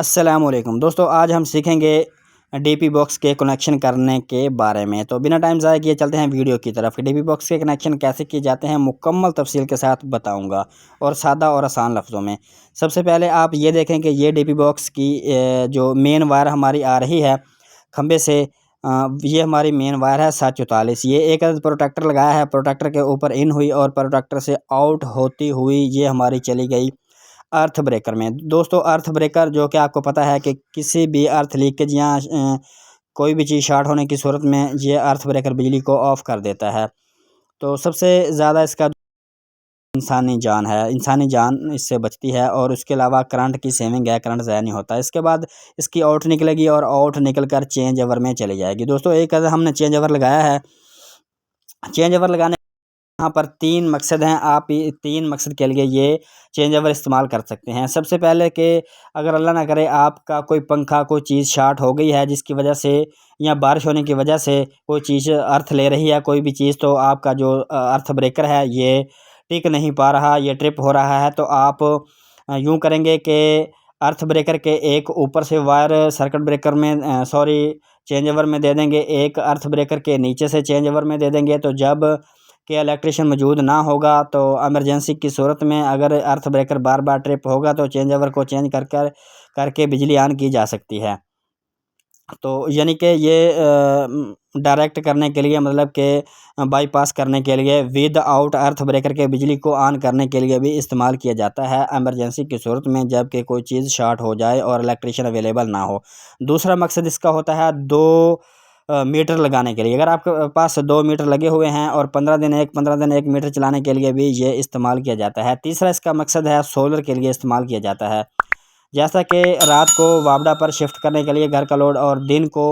अस्सलामुअलैकुम दोस्तों, आज हम सीखेंगे डीपी बॉक्स के कनेक्शन करने के बारे में। तो बिना टाइम ज़ाया किए चलते हैं वीडियो की तरफ। डीपी बॉक्स के कनेक्शन कैसे किए जाते हैं मुकम्मल तफसील के साथ बताऊंगा और सादा और आसान लफ्ज़ों में। सबसे पहले आप ये देखें कि ये डीपी बॉक्स की जो मेन वायर हमारी आ रही है खंबे से, ये हमारी मेन वायर है 744। ये एक अदद प्रोटेक्टर लगाया है, प्रोटेक्टर के ऊपर इन हुई और प्रोटेक्टर से आउट होती हुई ये हमारी चली गई अर्थ ब्रेकर में। दोस्तों, अर्थ ब्रेकर जो कि आपको पता है कि किसी भी अर्थ लीकेज या कोई भी चीज़ शॉर्ट होने की सूरत में ये अर्थ ब्रेकर बिजली को ऑफ कर देता है। तो सबसे ज़्यादा इसका इंसानी जान है, इंसानी जान इससे बचती है और उसके अलावा करंट की सेविंग है, करंट ज़ाया नहीं होता। इसके बाद इसकी आउट निकलेगी और आउट निकल कर चेंज ओवर में चली जाएगी। दोस्तों, एक अगर हमने चेंज ओवर लगाया है, चेंज ओवर लगाने यहाँ पर 3 मकसद हैं। आप 3 मकसद के लिए ये चेंज ओवर इस्तेमाल कर सकते हैं। सबसे पहले कि अगर अल्लाह ना करे आपका कोई पंखा कोई चीज़ शॉर्ट हो गई है जिसकी वजह से या बारिश होने की वजह से कोई चीज़ अर्थ ले रही है कोई भी चीज़, तो आपका जो अर्थ ब्रेकर है ये टिक नहीं पा रहा, ये ट्रिप हो रहा है, तो आप यूँ करेंगे कि अर्थ ब्रेकर के एक ऊपर से वायर सर्किट ब्रेकर में चेंज ओवर में दे देंगे, एक अर्थ ब्रेकर के नीचे से चेंज ओवर में दे देंगे। तो जब कि इलेक्ट्रिशियन मौजूद ना होगा तो इमरजेंसी की सूरत में अगर अर्थ ब्रेकर बार बार ट्रिप होगा तो चेंज ओवर को चेंज करके बिजली ऑन की जा सकती है। तो यानी कि ये डायरेक्ट करने के लिए, मतलब कि बाईपास करने के लिए, विद आउट अर्थ ब्रेकर के बिजली को ऑन करने के लिए भी इस्तेमाल किया जाता है इमरजेंसी की सूरत में, जब कि कोई चीज़ शॉर्ट हो जाए और इलेक्ट्रिशियन अवेलेबल ना हो। दूसरा मकसद इसका होता है 2 मीटर लगाने के लिए। अगर आपके पास 2 मीटर लगे हुए हैं और 15 दिन एक मीटर चलाने के लिए भी ये इस्तेमाल किया जाता है। तीसरा इसका मकसद है सोलर के लिए इस्तेमाल किया जाता है, जैसा कि रात को वापडा पर शिफ्ट करने के लिए घर का लोड और दिन को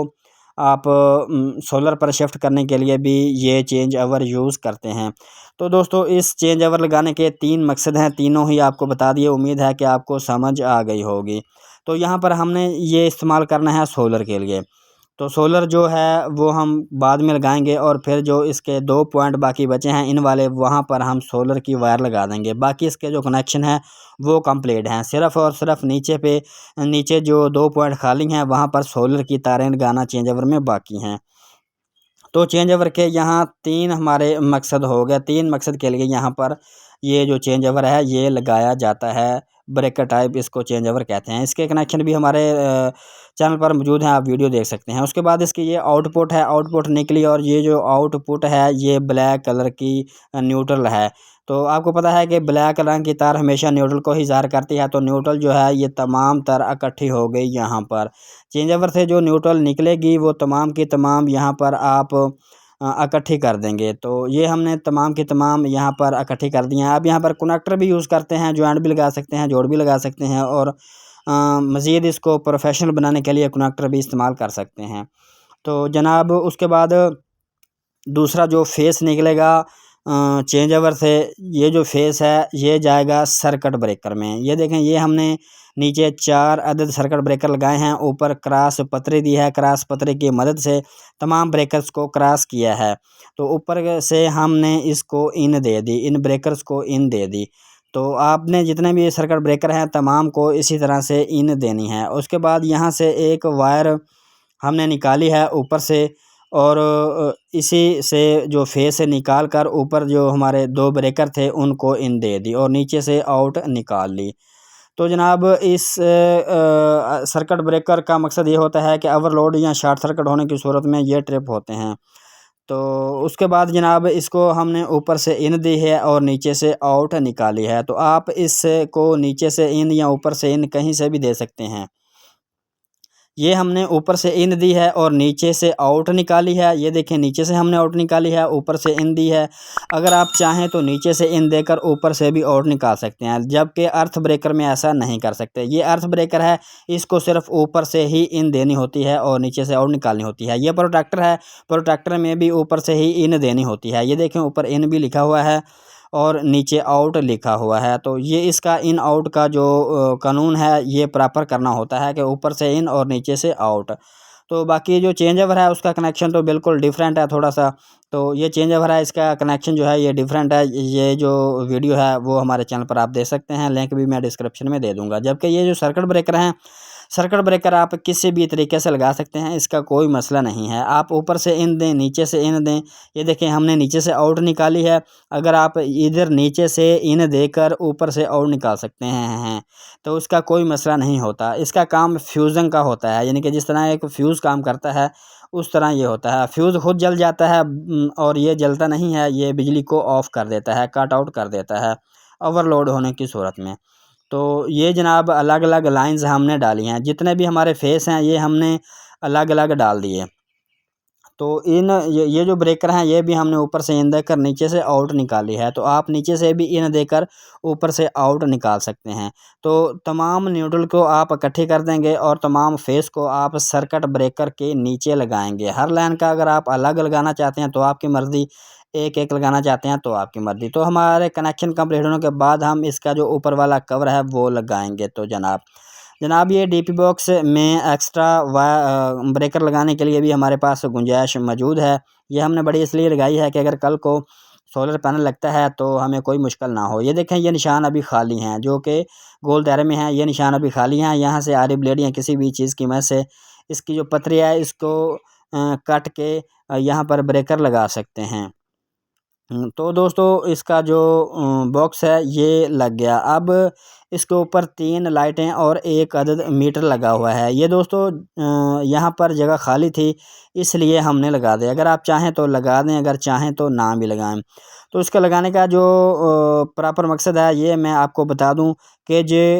आप सोलर पर शिफ्ट करने के लिए भी ये चेंज ओवर यूज़ करते हैं। तो दोस्तों, इस चेंज ओवर लगाने के 3 मकसद हैं, तीनों ही आपको बता दिए। उम्मीद है कि आपको समझ आ गई होगी। तो यहाँ पर हमने ये इस्तेमाल करना है सोलर के लिए। तो सोलर जो है वो हम बाद में लगाएंगे और फिर जो इसके 2 पॉइंट बाकी बचे हैं इन वाले, वहाँ पर हम सोलर की वायर लगा देंगे। बाकी इसके जो कनेक्शन है वो कंप्लीट हैं। सिर्फ़ और सिर्फ नीचे जो 2 पॉइंट खाली हैं वहाँ पर सोलर की तारें लगाना चेंज ओवर में बाकी हैं। तो चेंज ओवर के यहाँ 3 हमारे मकसद हो गए। 3 मकसद के लिए यहाँ पर ये जो चेंज ओवर है ये लगाया जाता है। ब्रेकर टाइप इसको चेंज ओवर कहते हैं। इसके कनेक्शन भी हमारे चैनल पर मौजूद हैं, आप वीडियो देख सकते हैं। उसके बाद इसकी ये आउटपुट है, आउटपुट निकली और ये जो आउटपुट है ये ब्लैक कलर की न्यूट्रल है। तो आपको पता है कि ब्लैक रंग की तार हमेशा न्यूट्रल को ही ज़ाहिर करती है। तो न्यूट्रल जो है ये तमाम तार इकट्ठी हो गई यहाँ पर। चेंज ओवर से जो न्यूट्रल निकलेगी वो तमाम की तमाम यहाँ पर आप इकट्ठी कर देंगे। तो ये हमने तमाम की तमाम यहाँ पर इकट्ठी कर दी हैं। आप यहाँ पर कनेक्टर भी यूज़ करते हैं, जॉइंट भी लगा सकते हैं, जोड़ भी लगा सकते हैं और मज़ीद इसको प्रोफेशनल बनाने के लिए कनेक्टर भी इस्तेमाल कर सकते हैं। तो जनाब, उसके बाद दूसरा जो फेस निकलेगा चेंज ओवर से, ये जो फेस है ये जाएगा सर्किट ब्रेकर में। ये देखें, ये हमने नीचे 4 अदद सर्किट ब्रेकर लगाए हैं, ऊपर क्रॉस पतरी दी है, क्रॉस पतरी की मदद से तमाम ब्रेकर्स को क्रॉस किया है। तो ऊपर से हमने इसको इन दे दी, इन ब्रेकर्स को इन दे दी। तो आपने जितने भी सर्किट ब्रेकर हैं तमाम को इसी तरह से इन देनी है। उसके बाद यहाँ से एक वायर हमने निकाली है ऊपर से और इसी से जो फेस से निकाल कर ऊपर जो हमारे 2 ब्रेकर थे उनको इन दे दी और नीचे से आउट निकाल ली। तो जनाब, इस सर्किट ब्रेकर का मकसद ये होता है कि ओवरलोड या शॉर्ट सर्किट होने की सूरत में ये ट्रिप होते हैं। तो उसके बाद जनाब इसको हमने ऊपर से इन दी है और नीचे से आउट निकाली है। तो आप इसको नीचे से इन या ऊपर से इन कहीं से भी दे सकते हैं। ये हमने ऊपर से इन दी है और नीचे से आउट निकाली है। ये देखें, नीचे से हमने आउट निकाली है, ऊपर से इन दी है। अगर आप चाहें तो नीचे से इन देकर ऊपर से भी आउट निकाल सकते हैं, जबकि अर्थ ब्रेकर में ऐसा नहीं कर सकते। ये अर्थ ब्रेकर है, इसको सिर्फ ऊपर से ही इन देनी होती है और नीचे से आउट निकालनी होती है। ये प्रोटेक्टर है, प्रोटेक्टर में भी ऊपर से ही इन देनी होती है। ये देखें, ऊपर इन भी लिखा हुआ है और नीचे आउट लिखा हुआ है। तो ये इसका इन आउट का जो कानून है ये प्रॉपर करना होता है कि ऊपर से इन और नीचे से आउट। तो बाकी जो चेंज ओवर है उसका कनेक्शन तो बिल्कुल डिफरेंट है थोड़ा सा। तो ये चेंज ओवर है, इसका कनेक्शन जो है ये डिफरेंट है। ये जो वीडियो है वो हमारे चैनल पर आप देख सकते हैं, लिंक भी मैं डिस्क्रिप्शन में दे दूँगा। जबकि ये जो सर्किट ब्रेकर हैं, सर्किट ब्रेकर आप किसी भी तरीके से लगा सकते हैं, इसका कोई मसला नहीं है। आप ऊपर से इन दें, नीचे से इन दें। ये देखें हमने नीचे से आउट निकाली है, अगर आप इधर नीचे से इन देकर ऊपर से आउट निकाल सकते हैं तो उसका कोई मसला नहीं होता। इसका काम फ्यूज़न का होता है, यानी कि जिस तरह एक फ्यूज़ काम करता है उस तरह ये होता है। फ्यूज़ खुद जल जाता है और ये जलता नहीं है, ये बिजली को ऑफ़ कर देता है, कट आउट कर देता है ओवरलोड होने की सूरत में। तो ये जनाब अलग अलग लाइंस हमने डाली हैं, जितने भी हमारे फेस हैं ये हमने अलग अलग डाल दिए। तो ये जो ब्रेकर हैं ये भी हमने ऊपर से इन देकर नीचे से आउट निकाली है, तो आप नीचे से भी इन देकर ऊपर से आउट निकाल सकते हैं। तो तमाम न्यूट्रल को आप इकट्ठे कर देंगे और तमाम फेस को आप सर्किट ब्रेकर के नीचे लगाएंगे। हर लाइन का अगर आप अलग लगाना चाहते हैं तो आपकी मर्ज़ी, एक एक लगाना चाहते हैं तो आपकी मर्ज़ी। तो हमारे कनेक्शन कंप्लीट होने के बाद हम इसका जो ऊपर वाला कवर है वो लगाएंगे। तो जनाब ये डीपी बॉक्स में एक्स्ट्रा ब्रेकर लगाने के लिए भी हमारे पास गुंजाइश मौजूद है। ये हमने बड़ी इसलिए लगाई है कि अगर कल को सोलर पैनल लगता है तो हमें कोई मुश्किल ना हो। ये देखें ये निशान अभी खाली हैं, जो कि गोल दायरे में हैं, ये निशान अभी खाली हैं। यहाँ से आरी ब्लेड या किसी भी चीज़ की मदद से इसकी जो पतरी है इसको काट के यहाँ पर ब्रेकर लगा सकते हैं। तो दोस्तों इसका जो बॉक्स है ये लग गया। अब इसके ऊपर 3 लाइटें और एक अदद मीटर लगा हुआ है। ये दोस्तों यहाँ पर जगह खाली थी इसलिए हमने लगा दिया। अगर आप चाहें तो लगा दें, अगर चाहें तो ना भी लगाएं। तो इसका लगाने का जो प्रॉपर मकसद है ये मैं आपको बता दूं कि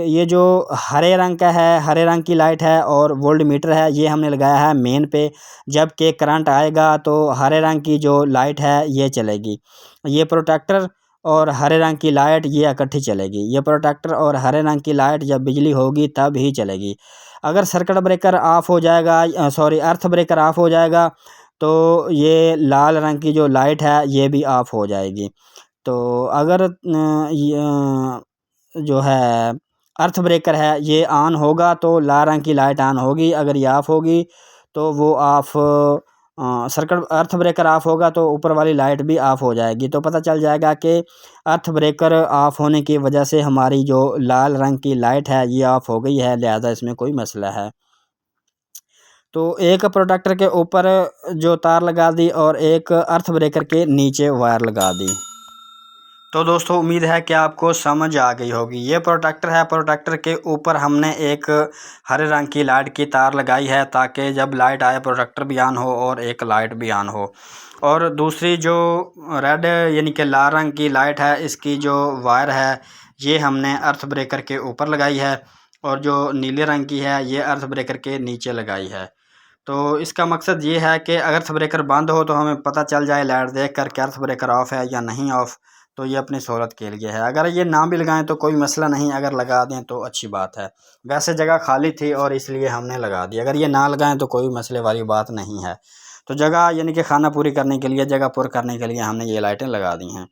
ये जो हरे रंग का है, हरे रंग की लाइट है और वोल्ट मीटर है, ये हमने लगाया है मेन पे। जबकि करंट आएगा तो हरे रंग की जो लाइट है ये चलेगी। ये प्रोटेक्टर और हरे रंग की लाइट ये इकट्ठी चलेगी। ये प्रोटेक्टर और हरे रंग की लाइट जब बिजली होगी तब ही चलेगी। अगर सर्किट ब्रेकर ऑफ हो जाएगा, अर्थ ब्रेकर ऑफ हो जाएगा तो ये लाल रंग की जो लाइट है ये भी ऑफ हो जाएगी। तो अगर जो है अर्थ ब्रेकर है ये ऑन होगा तो लाल रंग की लाइट ऑन होगी, अगर ये ऑफ होगी तो वो of circuit earth breaker of होगा तो ऊपर वाली लाइट भी ऑफ हो जाएगी। तो पता चल जाएगा कि अर्थ ब्रेकर ऑफ होने की वजह से हमारी जो लाल रंग की लाइट है ये ऑफ हो गई है, लिहाजा इसमें कोई मसला है। तो एक प्रोटेक्टर के ऊपर जो तार लगा दी और एक अर्थ ब्रेकर के नीचे वायर लगा दी। तो दोस्तों उम्मीद है कि आपको समझ आ गई होगी। ये प्रोटेक्टर है, प्रोटेक्टर के ऊपर हमने एक हरे रंग की लाइट की तार लगाई है ताकि जब लाइट आए प्रोटेक्टर भी ऑन हो और एक लाइट भी ऑन हो। और दूसरी जो रेड यानी कि लाल रंग की लाइट है इसकी जो वायर है ये हमने अर्थ ब्रेकर के ऊपर लगाई है और जो नीले रंग की है ये अर्थ ब्रेकर के नीचे लगाई है। तो इसका मकसद ये है कि अगर अर्थ ब्रेकर बंद हो तो हमें पता चल जाए लाइट देख कर कि अर्थ ब्रेकर ऑफ़ है या नहीं ऑफ़। तो ये अपनी सहूलत के लिए है। अगर ये ना भी लगाएं तो कोई मसला नहीं, अगर लगा दें तो अच्छी बात है। वैसे जगह खाली थी और इसलिए हमने लगा दी। अगर ये ना लगाएं तो कोई मसले वाली बात नहीं है। तो जगह यानी कि खाना पूरी करने के लिए, जगह पूरी करने के लिए हमने ये लाइटें लगा दी हैं।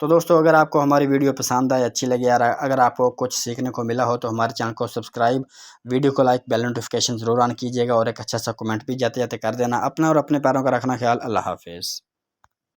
तो दोस्तों अगर आपको हमारी वीडियो पसंद आए, अच्छी लगी, यार अगर आपको कुछ सीखने को मिला हो तो हमारे चैनल को सब्सक्राइब, वीडियो को लाइक, बेल नोटिफिकेशन ज़रूर ऑन कीजिएगा और एक अच्छा सा कमेंट भी जाते जाते कर देना। अपना और अपने पैरों का रखना ख्याल। अल्लाह हाफिज़।